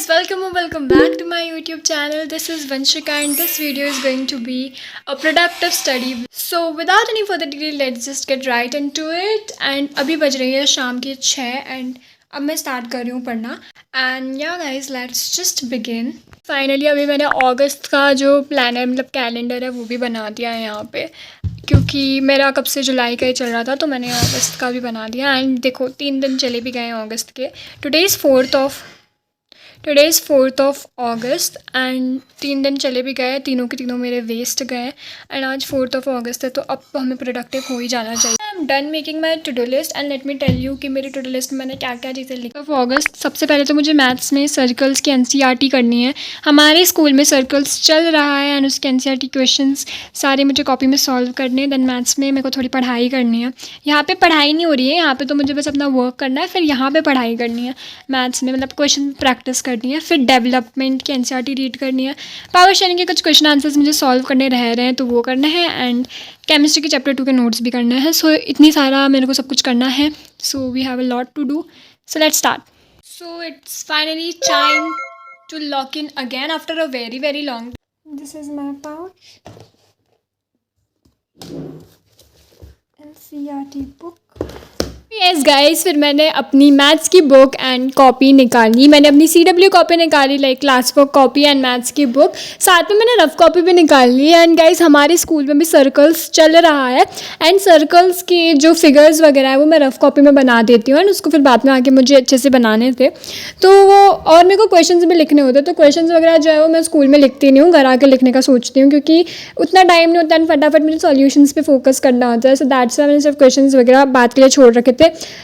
welcome or welcome back to my YouTube channel. This is Vanshika and this video is going to be a productive study. So without any further delay, let's just get right into it. And अभी बज रही है शाम के 6 and अब मैं start कर रही हूँ पढ़ना. And yeah guys, let's just begin. Finally अभी मैंने अगस्त का जो प्लानर मतलब कैलेंडर है वो भी बना दिया है यहाँ पे, क्योंकि मेरा कब से जुलाई का ही चल रहा था तो मैंने अगस्त का भी बना दिया. एंड देखो 3 दिन चले भी गए हैं अगस्त के. Today is 4th of August and 3 दिन चले भी गए, तीनों के तीनों मेरे वेस्ट गए. एंड आज 4th ऑफ अगस्त है तो अब हमें प्रोडक्टिव हो ही जाना चाहिए. I am done making my to do list and let me tell you कि मेरी टू डू लिस्ट में मैंने क्या क्या चीज़ें लिखी. ऑफ अगस्त सबसे पहले तो मुझे मैथ्स में सर्कल्स की NCERT करनी है. हमारे स्कूल में सर्कल्स चल रहा है एंड उसके NCERT क्वेश्चंस सारे मुझे कॉपी में सॉल्व करने हैं. देन मैथ्स में मेरे को थोड़ी पढ़ाई करनी है. यहाँ पे पढ़ाई नहीं हो रही है, यहाँ पे तो मुझे बस अपना वर्क करना है, फिर यहाँ पे पढ़ाई करनी है. मैथ्स में मतलब क्वेश्चन प्रैक्टिस करनी है, फिर डेवलपमेंट की NCERT रीड करनी है. पावर शेयरिंग के कुछ क्वेश्चन आंसर्स मुझे सॉल्व करने रह रहे हैं तो वो करना है. एंड केमिस्ट्री के चैप्टर 2 के नोट्स भी करना है. सो इतनी सारा मेरे को सब कुछ करना है. So we have a lot to do. So let's start. So it's finally time to lock in again after a very very long. This is my pouch, NCERT book. Yes guys, फिर मैंने अपनी maths की book and copy निकाली. मैंने अपनी CW copy निकाली, like class work copy and maths की book. साथ में मैंने रफ कॉपी भी निकाली. एंड गाइस हमारे स्कूल में भी सर्कल्स चल रहा है एंड सर्कल्स के जो फिगर्स वगैरह है वो मैं रफ कॉपी में बना देती हूँ एंड उसको फिर बाद में आके मुझे अच्छे से बनाने थे तो वो. और मेरे को क्वेश्चन भी लिखने होते तो क्वेश्चन वगैरह जो है वो मैं स्कूल में लिखती नहीं हूँ, घर आके लिखने का सोचती हूँ क्योंकि उतना टाइम नहीं होता एंड फटाफट मुझे सॉल्यूशंस पे फोकस करना होता है. सो दैट्स वाई मैंने सिर्फ क्वेश्चन वगैरह बात के लिए छोड़ रखे थे.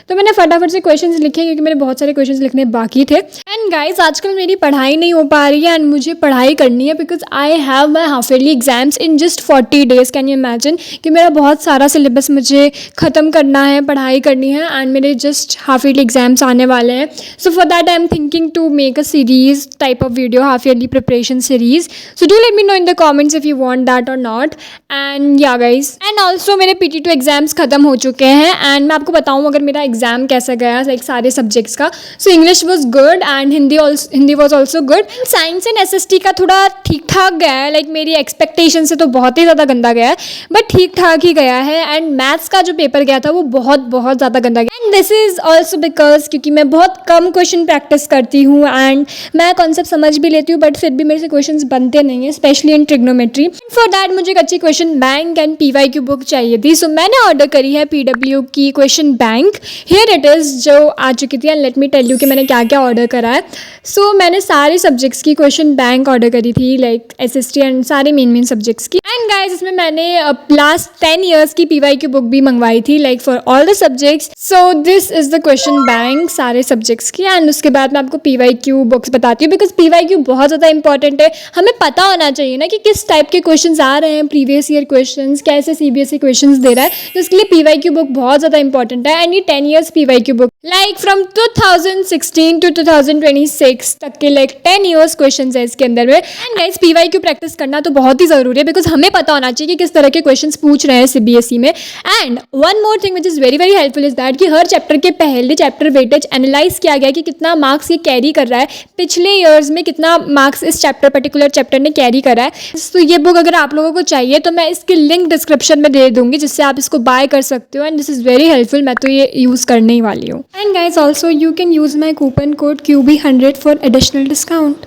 तो मैंने फटाफट से क्वेश्चंस लिखे क्योंकि मेरे बहुत सारे क्वेश्चंस लिखने बाकी थे. एंड गाइस आजकल मेरी पढ़ाई नहीं हो पा रही है एंड मुझे पढ़ाई करनी है because I have my half yearly exams in just 40 days. Can you imagine कि मेरा बहुत सारा सिलेबस मुझे ख़त्म करना है, पढ़ाई करनी है एंड मेरे जस्ट हाफ ईयरली एग्जाम्स आने वाले हैं. So for that I am thinking to make a series type of video, half yearly preparation series. So do let me know in the comments if you want that or not. And yeah guys and also मेरे PT2 exams ख़त्म हो चुके हैं and मैं आपको बताऊँ अगर मेरा एग्जाम कैसा गया लाइक सारे सब्जेक्ट्स का. So English was good and Hindi was also good. Science and SST का थोड़ा ठीक ठाक गया है, लाइक मेरी एक्सपेक्टेशन से तो बहुत ही ज़्यादा गंदा गया है बट ठीक ठाक ही गया है. एंड मैथ्स का जो पेपर गया था वो बहुत बहुत ज़्यादा गंदा गया. And this is also because क्योंकि मैं बहुत कम क्वेश्चन प्रैक्टिस करती हूँ एंड मैं कॉन्सेप्ट समझ भी लेती हूँ बट फिर भी मेरे से क्वेश्चन बनते नहीं हैं, specially in trigonometry. For that मुझे एक अच्छी question bank and PYQ book चाहिए थी. सो मैंने ऑर्डर करी है PW की question bank. Here it is जो आ चुकी थी and let me tell you कि मैंने क्या क्या ऑर्डर करा है. सो मैंने सारे सब्जेक्ट्स की क्वेश्चन बैंक ऑर्डर करी थी, लाइक SST एंड सारे मेन सब्जेक्ट्स की. एंड गाइस इसमें मैंने लास्ट 10 years की PYQ बुक भी मंगवाई थी, like for all the subjects. So this is the question bank सारे सब्जेक्ट्स की. एंड उसके बाद मैं आपको PYQ बुक्स बताती हूँ बिकॉज PYQ बहुत ज़्यादा इंपॉर्टेंट है. हमें पता होना चाहिए ना कि किस टाइप के क्वेश्चन आ रहे हैं, प्रीवियस ईयर क्वेश्चन कैसे CBSE क्वेश्चन दे रहा है. तो इसके लिए PYQ बुक बहुत ज़्यादा इंपॉर्टेंट है. एंड ये 10 years PYQ book like from 2016 to 2026 तक के लाइक 10 years क्वेश्चन है इसके अंदर में. एंड गाइस PYQ प्रैक्टिस करना तो बहुत ही ज़रूरी है बिकॉज हमें पता होना चाहिए कि किस तरह के क्वेश्चन पूछ रहे हैं CBSE में. And one more thing which is very very helpful is that कि हर चैप्टर के पहले चैप्टर वेटेज एनालाइज किया गया कि कितना मार्क्स ये कैरी कर रहा है, पिछले ईयर्स में कितना मार्क्स इस पर्टिकुलर चैप्टर ने कैरी करा है. तो ये बुक अगर आप लोगों को चाहिए तो मैं इसकी लिंक डिस्क्रिप्शन में दे दूंगी जिससे आप इसको बाय कर सकते हो. And this is very helpful, मैं तो ये यूज़ करने ही वाली हूँ. And guys also you can use my coupon code QB100 for additional discount.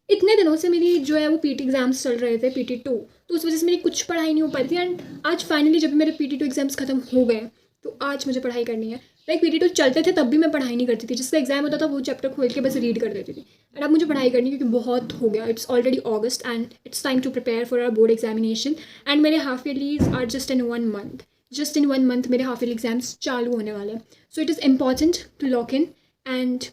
इतने दिनों से मेरी जो है वो PT एग्जाम्स चल रहे थे, PT2, तो उस वजह से मेरी कुछ पढ़ाई नहीं हो पाई थी. एंड आज फाइनली जब मेरे PT2 एग्जाम्स खत्म हो गए तो आज मुझे पढ़ाई करनी है. लाइक PT2 चलते थे तब भी मैं पढ़ाई नहीं करती थी, जिसका एग्जाम होता था वो चैप्टर खोल के बस रीड कर देती थी. एंड अब मुझे पढ़ाई करनी है क्योंकि बहुत हो गया. It's already August and it's time to prepare for our board examination. And मेरे half yearlies are just in 1 month. Just in 1 month मेरे हाफ ईयरली एग्जाम्स चालू होने वाले हैं. So it is important to lock in and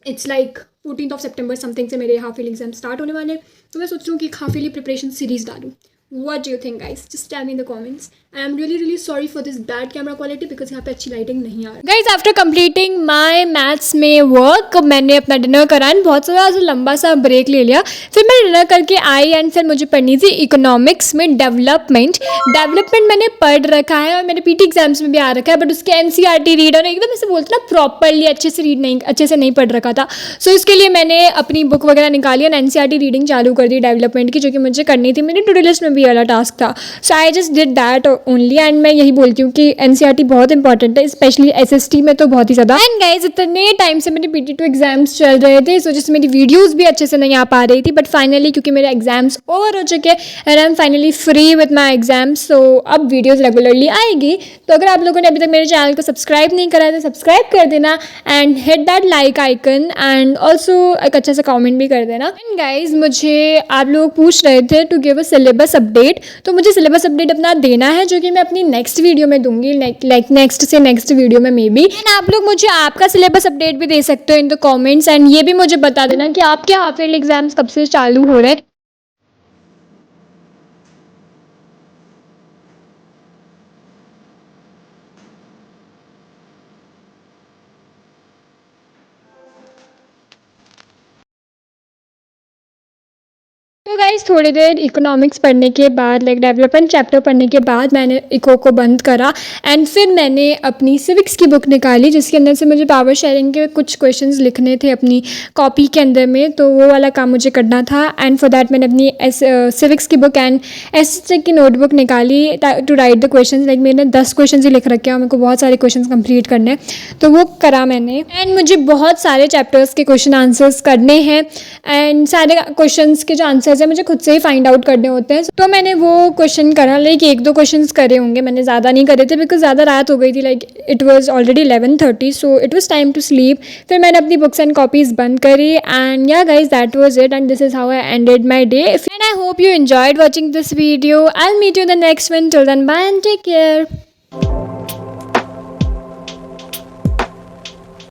it's like 14th of September something से मेरे half yearly exam start होने वाले हैं. तो मैं सोच रही हूँ कि एक हाफ ईयरली प्रिपरेशन सीरीज़ डालूँ. What do you think, guys? Just tell me in the comments. I am really sorry for this bad camera quality because यहाँ पे अच्छी लाइटिंग नहीं आ रही. Guys, after completing my maths में work, मैंने अपना dinner करा एंड बहुत सारा लंबा सा ब्रेक ले लिया. फिर मैं डिनर करके आई एंड फिर मुझे पढ़नी थी इकोनॉमिक्स में डेवलपमेंट. मैंने पढ़ रखा है और मेरे पीटी एग्जाम्स में भी आ रखा है, बट उसके एनसीईआरटी रीड और एकदम ऐसे बोलते ना प्रॉपरली अच्छे से नहीं पढ़ रखा था. सो इसके लिए मैंने अपनी बुक वगैरह निकाली और एनसीईआरटी रीडिंग चालू कर दी डेवलपमेंट की, जो कि मुझे करनी थी. मेरी टू डू लिस्ट में भी वाला टास्क था. So I just did that only. And मैं यही बोलती हूँ कि एनसीईआरटी बहुत इंपॉर्टेंट है, स्पेशली एसएसटी में तो बहुत ही ज़्यादा. एंड गाइस, इतने टाइम से मेरे पीटी2 एग्जाम्स चल रहे थे, सो जिससे मेरी वीडियोस भी अच्छे से नहीं आ पा रही थी. बट फाइनली क्योंकि मेरे एग्जाम्स ओवर हो चुके and I am finally free with my exams, so अब वीडियोस रेगुलरली आएगी. तो अगर आप लोगों ने अभी तक मेरे चैनल को सब्सक्राइब नहीं करा है तो सब्सक्राइब कर देना and hit that like icon and also एक अच्छा सा कॉमेंट भी कर देना. एंड गाइज, मुझे आप लोग पूछ रहे थे to give a syllabus update, तो मुझे सिलेबस अपडेट अपना देना है, जो कि मैं अपनी नेक्स्ट वीडियो में दूंगी, लाइक नेक्स्ट वीडियो में मे बी. एंड आप लोग मुझे आपका सिलेबस अपडेट भी दे सकते हो इन द कमेंट्स एंड ये भी मुझे बता देना कि आपके हाफ ईयरली एग्जाम्स कब से चालू हो रहे हैं. तो गाइज़, थोड़ी देर इकोनॉमिक्स पढ़ने के बाद, लाइक डेवलपमेंट चैप्टर पढ़ने के बाद मैंने इको को बंद करा एंड फिर मैंने अपनी सिविक्स की बुक निकाली, जिसके अंदर से मुझे पावर शेयरिंग के कुछ क्वेश्चंस लिखने थे अपनी कॉपी के अंदर में, तो वो वाला काम मुझे करना था. एंड फॉर दैट मैंने अपनी सिविक्स की बुक एंड एस की नोटबुक निकाली to write the question. Like मैंने 10 क्वेश्चन ही लिख रखे हैं और मेरे को बहुत सारे क्वेश्चन कंप्लीट करने हैं, तो वो करा मैंने. एंड मुझे बहुत सारे चैप्टर्स के क्वेश्चन आंसर्स करने हैं एंड सारे क्वेश्चन के जो आंसर्स हैं मुझे खुद से ही फाइंड आउट करने होते हैं. तो मैंने वो क्वेश्चन करा, लाइक 1-2 क्वेश्चन करे होंगे, मैंने ज़्यादा नहीं करे थे बिकॉज ज़्यादा रात हो गई थी. Like it was already 11:30, so it was time to sleep. फिर मैंने अपनी बुक्स एंड कॉपीज़ बंद करी and yeah guys, that was it and this is how I ended my day. And I hope you enjoyed watching this video. I'll meet you in the next one. Till then, bye and take care.